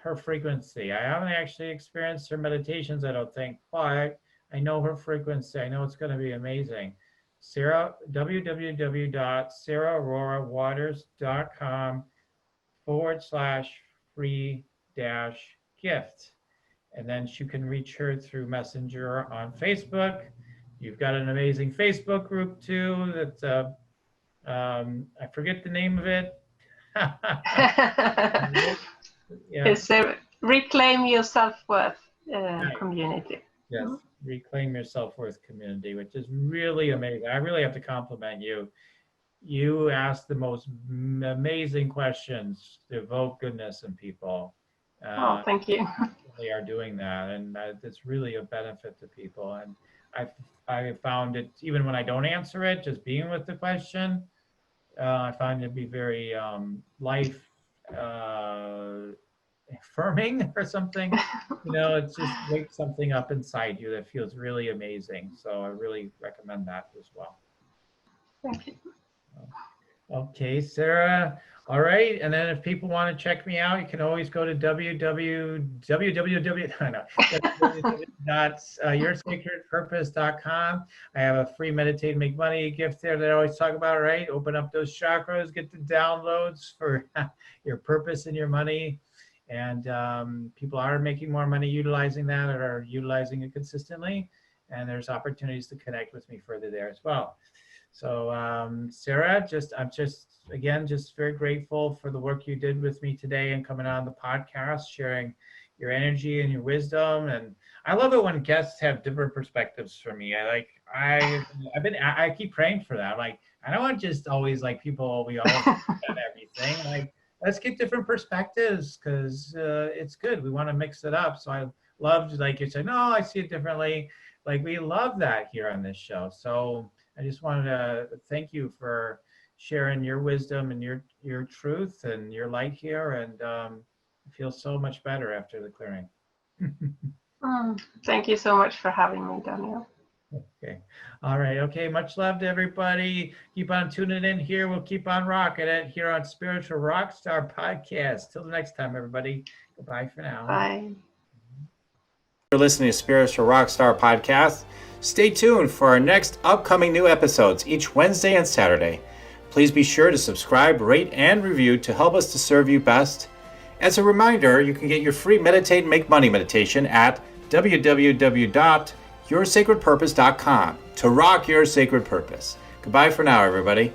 her frequency. I haven't actually experienced her meditations, I don't think, but I know her frequency. I know it's going to be amazing. www.sarahaurorawaters.com /free-gift. And then you can reach her through Messenger on Facebook. You've got an amazing Facebook group too. That's I forget the name of it. It's a Reclaim Your Self-Worth community. Yes, Reclaim Your Self-Worth community, which is really amazing. I really have to compliment you. You ask the most amazing questions to evoke goodness in people. Thank you. They are doing that, and it's really a benefit to people. And I found it, even when I don't answer it, just being with the question, I find it to be very life affirming or something. It just wakes something up inside you that feels really amazing. So I really recommend that as well. Thank you. Okay, Sarah. All right. And then if people want to check me out, you can always go to yoursacredpurpose.com. I have a free Meditate and Make Money gift there that I always talk about, right? Open up those chakras, get the downloads for your purpose and your money. And people are making more money utilizing that, or are utilizing it consistently. And there's opportunities to connect with me further there as well. So Sarah, I'm just very grateful for the work you did with me today and coming on the podcast, sharing your energy and your wisdom. And I love it when guests have different perspectives from me. I keep praying for that. Like, I don't want just always like people, we all and everything. Like, let's get different perspectives, because it's good. We want to mix it up. So I loved, like you said, no, I see it differently. Like, we love that here on this show. So I just wanted to thank you for sharing your wisdom and your truth and your light here. And I feel so much better after the clearing. Thank you so much for having me, Daniel. Okay. All right. Okay. Much love to everybody. Keep on tuning in here. We'll keep on rocking it here on Spiritual Rockstar Podcast. Till the next time, everybody. Goodbye for now. Bye. You're listening to Spiritual Rockstar Podcast. Stay tuned for our next upcoming new episodes each Wednesday and Saturday. Please be sure to subscribe, rate, and review to help us to serve you best. As a reminder, you can get your free Meditate and Make Money meditation at www.yoursacredpurpose.com to rock your sacred purpose. Goodbye for now, everybody.